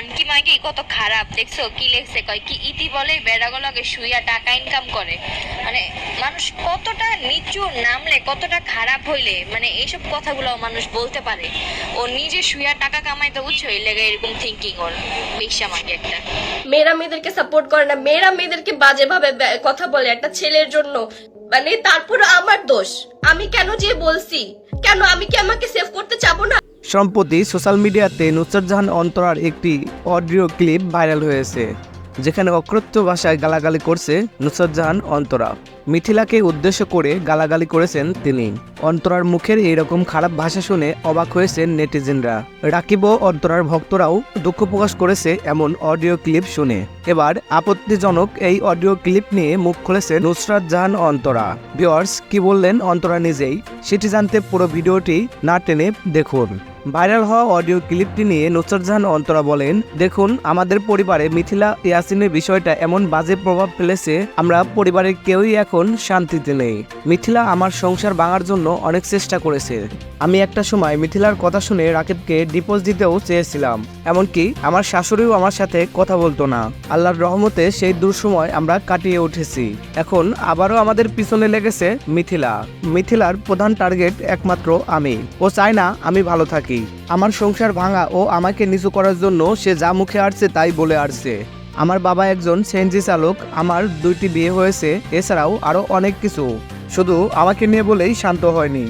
জানকি মাইকে কত খারাপ দেখছো কি লেখছে কয় কি ইতি বলে বেড়াগুলোকে শুইয়া টাকা ইনকাম করে মানে মানুষ কতটা নিচু নামলে কতটা খারাপ হইলে মানে এইসব কথাগুলো মানুষ বলতে পারে ও নিজে শুইয়া টাকা কামাইতে বুঝছো এই লেগে এরকম থিঙ্কিং ওর বেশ্যা মাইকে একটা মেয়েরা মেয়েদেরকে সাপোর্ট করে না, মেয়েরা মেয়েদেরকে বাজে ভাবে কথা বলে একটা ছেলের জন্য, মানে তারপর আমার দোষ, আমি কেন যে বলছি, কেন আমি কি আমাকে সেভ করতে চাবো না? সম্প্রতি সোশ্যাল মিডিয়াতে নুসরাত জাহান অন্তরার একটি অডিও ক্লিপ ভাইরাল হয়েছে, যেখানে অকথ্য ভাষায় গালাগালি করছে নুসরাত জাহান অন্তরা। মিথিলাকে উদ্দেশ্য করে গালাগালি করেছেন তিনি। অন্তরার মুখের এইরকম খারাপ ভাষা শুনে অবাক হয়েছেন নেটিজেনরা। রাকিব ও অন্তরার ভক্তরাও দুঃখ প্রকাশ করেছে এমন অডিও ক্লিপ শুনে। এবার আপত্তিজনক এই অডিও ক্লিপ নিয়ে মুখ খুলেছে নুসরাত জাহান অন্তরা। ভিউয়ার্স, কি বললেন অন্তরা নিজেই, সেটি জানতে পুরো ভিডিওটি না টেনে দেখুন। ভাইরাল হওয়া অডিও ক্লিপটি নিয়ে নুসরাত জাহান অন্তরা বলেন, দেখুন, আমাদের পরিবারে মিথিলা ইয়াসিনের বিষয়টা এমন বাজে প্রভাব ফেলেছে, আমরা পরিবারের কেউই এখন শান্তিতে নেই। মিথিলা আমার সংসার ভাঙার জন্য অনেক চেষ্টা করেছে। আমি একটা সময় মিথিলার কথা শুনে রাকিবকে ডিভোর্স দিতেও চেয়েছিলাম, এমনকি আমার শাশুড়িও আমার সাথে কথা বলতো না। আল্লাহর রহমতে সেই দুঃসময় আমরা কাটিয়ে উঠেছি। এখন আবারও আমাদের পিছনে লেগেছে মিথিলা। মিথিলার প্রধান টার্গেট একমাত্র আমি। ও চায় না আমি ভালো থাকি। আমার সংসার ভাঙা ও আমাকে নিচু করার জন্য সে যা মুখে আসছে তাই বলে আসছে। আমার বাবা একজন সিএনজি চালক, আমার 2টি বিয়ে হয়েছে, এছাড়াও আরও অনেক কিছু। শুধু আমাকে নিয়ে বলেই শান্ত হয়নি,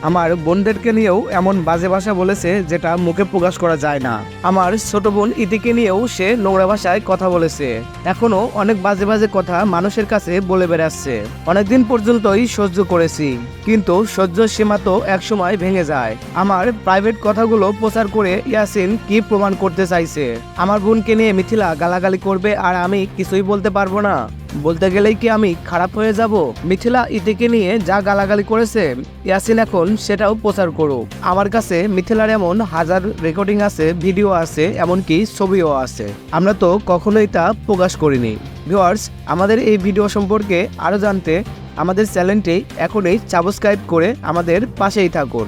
আমার বোনদেরকে নিয়েও এমন বাজে ভাষা বলেছে যেটা মুখে প্রকাশ করা যায় না। আমার ছোট বোন ইতিকে নিয়েও সে নোংরা ভাষায় কথা বলেছে। এখনো অনেক বাজে বাজে কথা মানুষের কাছে বলে বেড়াচ্ছে। অনেকদিন পর্যন্তই সহ্য করেছি, কিন্তু সহ্যের সীমা তো একসময় ভেঙে যায়। আমার প্রাইভেট কথাগুলো প্রচার করে ইয়াসিন কি প্রমাণ করতে চাইছে? আমার বোনকে নিয়ে মিথিলা গালাগালি করবে আর আমি কিছুই বলতে পারবো না? বলতে গেলেই কি আমি খারাপ হয়ে যাব? মিথিলা ইতিকে নিয়ে যা গালাগালি করেছে, ইয়াসিন এখন সেটাও প্রচার করুক। আমার কাছে মিথিলার এমন হাজার রেকর্ডিং আছে, ভিডিও আছে, এমনকি ছবিও আছে। আমরা তো কখনোই তা প্রকাশ করিনি। ভিউয়ার্স, আমাদের এই ভিডিও সম্পর্কে আরও জানতে আমাদের চ্যানেলটি এখনই সাবস্ক্রাইব করে আমাদের পাশেই থাকুন।